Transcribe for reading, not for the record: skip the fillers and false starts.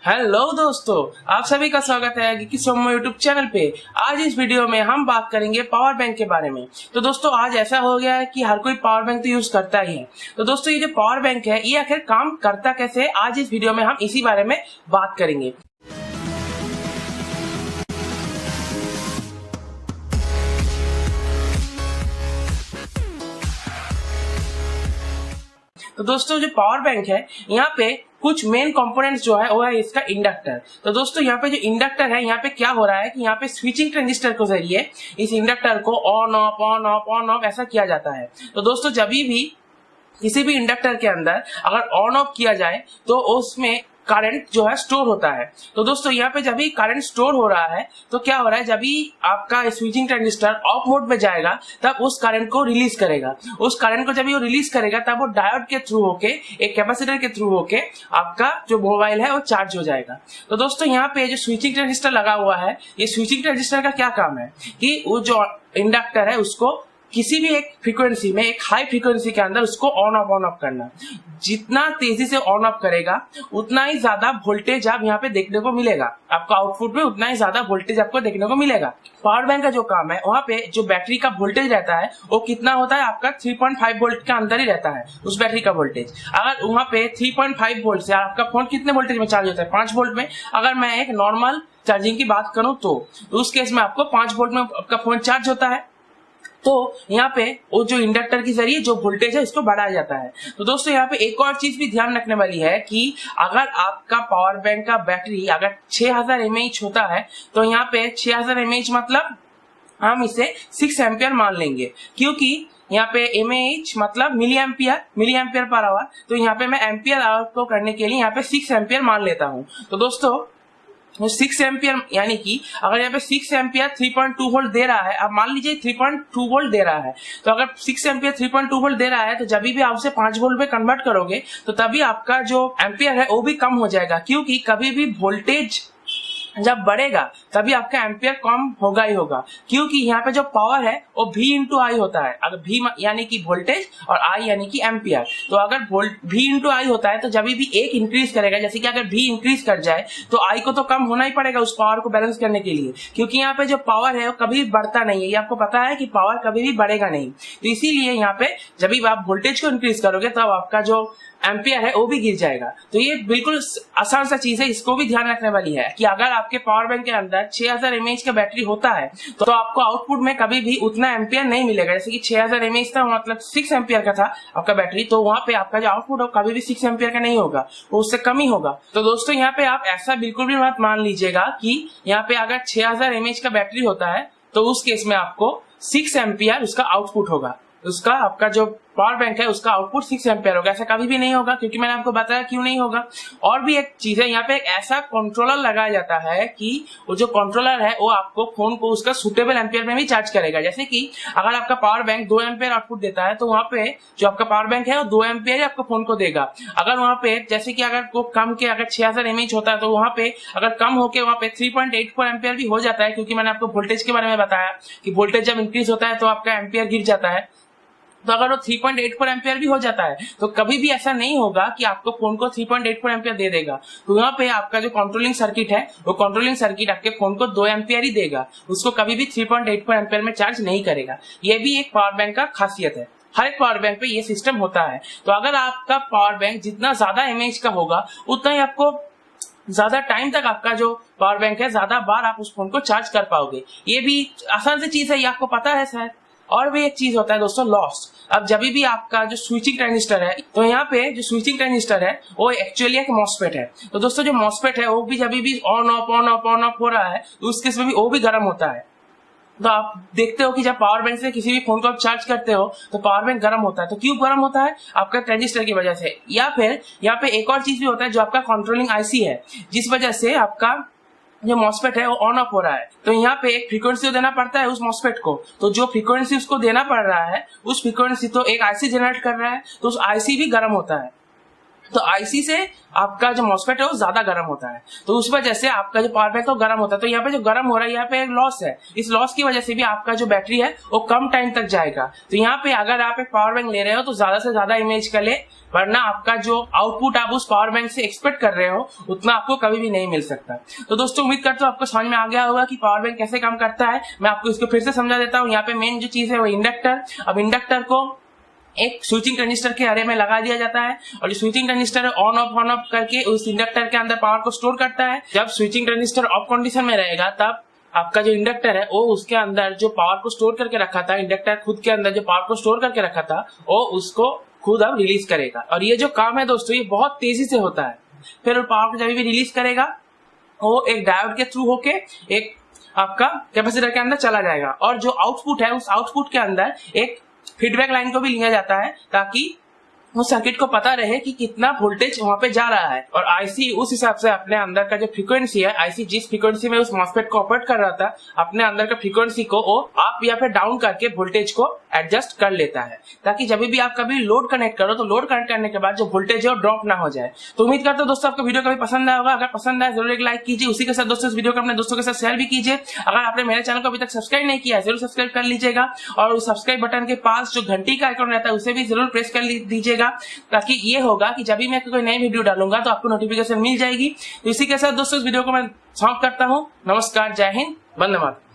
Hello दोस्तों, आप सभी का स्वागत है कि सोमो यूट्यूब चैनल पे। आज इस वीडियो में हम बात करेंगे पावर बैंक के बारे में। तो दोस्तों आज ऐसा हो गया है कि हर कोई पावर बैंक तो यूज करता ही है। तो दोस्तों ये जो पावर बैंक है ये आखिर काम करता कैसे है, आज इस वीडियो में हम इसी बारे में बात करेंगे। तो दोस्तों जो पावर बैंक है यहाँ पे कुछ मेन कंपोनेंट्स जो है वो है इसका इंडक्टर। तो दोस्तों यहाँ पे जो इंडक्टर है यहाँ पे क्या हो रहा है कि यहाँ पे स्विचिंग ट्रांजिस्टर के जरिए इस इंडक्टर को ऑन ऑफ ऐसा किया जाता है। तो दोस्तों जब भी किसी भी इंडक्टर के अंदर अगर ऑन ऑफ किया जाए तो उसमें करंट जो है स्टोर होता है। तो दोस्तों यहाँ पे जब भी करंट स्टोर हो रहा है तो क्या हो रहा है, जब भी आपका स्विचिंग ट्रांजिस्टर ऑफ मोड में जाएगा तब उस करंट को रिलीज करेगा। उस करंट को जब वो रिलीज करेगा तब वो डायोड के थ्रू होके एक कैपेसिटर के थ्रू होके आपका जो मोबाइल है वो चार्ज हो जाएगा। तो दोस्तों यहाँ पे जो स्विचिंग ट्रांजिस्टर लगा हुआ है, ये स्विचिंग ट्रांजिस्टर का क्या काम है कि वो जो इंडक्टर है उसको किसी भी एक फ्रीक्वेंसी में, एक हाई फ्रीक्वेंसी के अंदर उसको ऑन ऑफ करना। जितना तेजी से ऑन ऑफ करेगा उतना ही ज्यादा वोल्टेज आप यहाँ पे देखने को मिलेगा, आपका आउटपुट में उतना ही ज्यादा वोल्टेज आपको देखने को मिलेगा। पावर बैंक का जो काम है वहाँ पे जो बैटरी का वोल्टेज रहता है वो कितना होता है, आपका 3.5 वोल्ट के अंदर ही रहता है उस बैटरी का वोल्टेज। अगर वहाँ पे 3.5 वोल्ट से आपका फोन कितने वोल्टेज में चार्ज होता है, 5 वोल्ट में। अगर मैं एक नॉर्मल चार्जिंग की बात करूं तो उस केस में आपको 5 वोल्ट में आपका फोन चार्ज होता है। तो यहाँ पे वो जो इंडक्टर के जरिए जो वोल्टेज है इसको बढ़ाया जाता है। तो दोस्तों यहाँ पे एक और चीज भी ध्यान रखने वाली है कि अगर आपका पावर बैंक का बैटरी अगर 6000 mAh होता है तो यहाँ पे 6000 mAh मतलब हम इसे 6 एम्पियर मान लेंगे, क्योंकि यहाँ पे mAh मतलब मिली एम्पियर पर आवर। तो यहाँ पे मैं एम्पियर आवर को करने के लिए यहाँ पे 6 एम्पियर मान लेता हूँ। तो दोस्तों 6 एम्पियर यानी कि अगर यहाँ पे 6 एम्पियर 3.2 वोल्ट दे रहा है, अब मान लीजिए 3.2 वोल्ट दे रहा है, तो अगर 6 एम्पियर 3.2 वोल्ट दे रहा है तो जब भी आप उसे 5 वोल्ट में कन्वर्ट करोगे तो तभी आपका जो एम्पियर है वो भी कम हो जाएगा, क्योंकि कभी भी वोल्टेज जब बढ़ेगा तभी आपका एम्पियर कम होगा ही होगा, क्योंकि यहाँ पे जो पावर है वो V इंटू आई होता है। अगर V यानी कि वोल्टेज और I यानी कि एम्पियर, तो अगर V इंटू आई होता है तो जब भी एक इंक्रीज करेगा, जैसे कि अगर V इंक्रीज कर जाए तो I को तो कम होना ही पड़ेगा उस पावर को बैलेंस करने के लिए, क्योंकि यहाँ पे जो पावर है वो कभी बढ़ता नहीं है। ये आपको पता है कि पावर कभी भी बढ़ेगा नहीं। तो इसीलिए यहाँ पे जब भी आप वोल्टेज को इंक्रीज करोगे तब आपका जो एम्पियर है वो भी गिर जाएगा। तो ये बिल्कुल आसान सा चीज है, इसको भी ध्यान रखने वाली है कि अगर आपके पावर बैंक के अंदर 6000 mAh का बैटरी होता है तो आपको आउटपुट में कभी भी उतना एम्पियर नहीं मिलेगा। जैसे कि 6000 mAh था मतलब 6 एम्पियर का था आपका बैटरी, तो वहाँ पे आपका जो आउटपुट हो कभी भी 6 एम्पियर का नहीं होगा, वो उससे कम ही होगा। तो दोस्तों यहाँ पे आप ऐसा बिल्कुल भी मत मान लीजिएगा कि यहाँ पे अगर 6000 mAh का बैटरी होता है तो उस केस में आपको 6 एम्पियर उसका आउटपुट होगा, उसका आपका जो पावर बैंक है उसका आउटपुट 6 एम्पियर होगा। ऐसा कभी भी नहीं होगा, क्योंकि मैंने आपको बताया क्यों नहीं होगा। और भी एक चीज है, यहाँ पे एक ऐसा कंट्रोलर लगाया जाता है कि वो जो कंट्रोलर है वो आपको फोन को उसका सुटेबल एम्पियर में भी चार्ज करेगा। जैसे कि अगर आपका पावर बैंक 2 एम्पियर आउटपुट देता है तो वहाँ पे जो आपका पावर बैंक है वो 2 एम्पियर ही आपको फोन को देगा। अगर वहाँ पे जैसे कि अगर वो कम के अगर 6000 mAh होता है तो वहाँ पे अगर कम होके वहाँ पे 3.84 एम्पियर भी हो जाता है, क्योंकि मैंने आपको वोल्टेज के बारे में बताया कि वोल्टेज जब इंक्रीज होता है तो आपका एम्पियर गिर जाता है। तो अगर वो 3.84 एम्पियर भी हो जाता है तो कभी भी ऐसा नहीं होगा कि आपको फोन को 3.84 एम्पियर दे देगा। तो यहाँ पे आपका जो कंट्रोलिंग सर्किट है वो कंट्रोलिंग सर्किट आपके फोन को 2 एम्पियर ही देगा, उसको कभी भी 3.84 एम्पियर में चार्ज नहीं करेगा। ये भी एक पावर बैंक का खासियत है, हर एक पावर बैंक पे ये सिस्टम होता है। तो अगर आपका पावर बैंक जितना ज्यादा mAh का होगा उतना ही आपको ज्यादा टाइम तक आपका जो पावर बैंक है ज्यादा बार आप उस फोन को चार्ज कर पाओगे। ये भी आसान सी चीज है, ये आपको पता है शायद। और भी एक चीज होता है दोस्तों, लॉस। अब जब भी आपका जो स्विचिंग ट्रांजिस्टर है, तो यहाँ पे जो स्विचिंग ट्रांजिस्टर है वो एक्चुअली एक मॉसफेट है। तो दोस्तों जो मॉसफेट है वो भी जब भी ऑन ऑफ हो रहा है तो उस केस में भी वो भी गर्म होता है। तो आप देखते हो कि जब पावर बैंक से किसी भी फोन को आप चार्ज करते हो तो पावर बैंक गर्म होता है। तो क्यों गर्म होता है? आपका ट्रांजिस्टर की वजह से। या फिर यहाँ पे एक और चीज भी होता है जो आपका कंट्रोलिंग आईसी है, जिस वजह से आपका जो मॉसफेट है वो ऑन ऑफ हो रहा है। तो यहाँ पे एक फ्रीक्वेंसी देना पड़ता है उस मॉसफेट को, तो जो फ्रीक्वेंसी उसको देना पड़ रहा है उस फ्रीक्वेंसी तो एक आईसी जनरेट कर रहा है, तो उस आईसी भी गर्म होता है। तो आईसी से आपका जो मॉसफेट है वो ज्यादा गर्म होता है, तो उस वजह से आपका जो पावर बैंक है वो गर्म होता है। तो यहाँ पे जो गर्म हो रहा है यहाँ पे एक लॉस है, इस लॉस की वजह से भी आपका जो बैटरी है वो कम टाइम तक जाएगा। तो यहाँ पे अगर आप एक पावर बैंक ले रहे हो तो ज्यादा से ज्यादा इमेज कर ले, वरना आपका जो आउटपुट आप उस पावर बैंक से एक्सपेक्ट कर रहे हो उतना आपको कभी भी नहीं मिल सकता। तो दोस्तों उम्मीद करता हूँ आपको समझ में आ गया होगा कि पावर बैंक कैसे काम करता है। मैं आपको इसको फिर से समझा देता हूँ। यहाँ पे मेन जो चीज है वो इंडक्टर। अब इंडक्टर को एक स्विचिंग ट्रांजिस्टर के अरे में लगा दिया जाता है और जो स्विचिंग ट्रांजिस्टर ऑन ऑफ करके उस इंडक्टर के अंदर पावर को स्टोर करता है। जब स्विचिंग ट्रांजिस्टर ऑफ कंडीशन में रहेगा तब आपका जो इंडक्टर है वो उसके अंदर जो पावर को स्टोर करके रखा था, इंडक्टर खुद के अंदर जो पावर को स्टोर करके रखा था वो उसको खुद अब रिलीज करेगा। और ये जो काम है दोस्तों ये बहुत तेजी से होता है। फिर पावर को जब भी रिलीज करेगा वो एक डायोड के थ्रू होके एक आपका कैपेसिटर के अंदर चला जाएगा और जो आउटपुट है उस आउटपुट के अंदर एक फीडबैक लाइन को भी लिया जाता है ताकि उस सर्किट को पता रहे कि कितना वोल्टेज वहां पे जा रहा है। और आईसी उस हिसाब से अपने अंदर का जो फ्रीक्वेंसी है, आईसी जिस फ्रीक्वेंसी में उस मॉसफेट को ऑपरेट कर रहा था, अपने अंदर का फ्रीक्वेंसी को वो अप या फिर डाउन करके वोल्टेज को एडजस्ट कर लेता है, ताकि जब भी आप कभी लोड कनेक्ट करो तो लोड कनेक्ट करने के बाद जो वोल्टेज है वो ड्रॉप ना हो जाए। तो उम्मीद करता हूँ दोस्तों आपको वीडियो कभी पसंद आया होगा। अगर पसंद आए जरूर एक लाइक कीजिए, उसी के साथ दोस्तों इस वीडियो को अपने दोस्तों के साथ शेयर भी कीजिए। अगर आपने मेरे चैनल को अभी तक सब्सक्राइब नहीं किया है जरूर सब्सक्राइब कर लीजिएगा और उस सब्सक्राइब बटन के पास जो घंटी का आइकन रहता है उसे भी जरूर प्रेस कर दीजिएगा, ताकि ये होगा कि जब भी मैं कोई नई वीडियो डालूंगा तो आपको नोटिफिकेशन मिल जाएगी। तो इसी के साथ दोस्तों इस वीडियो को मैं समाप्त करता हूँ। नमस्कार, जय हिंद, वंदे मातरम।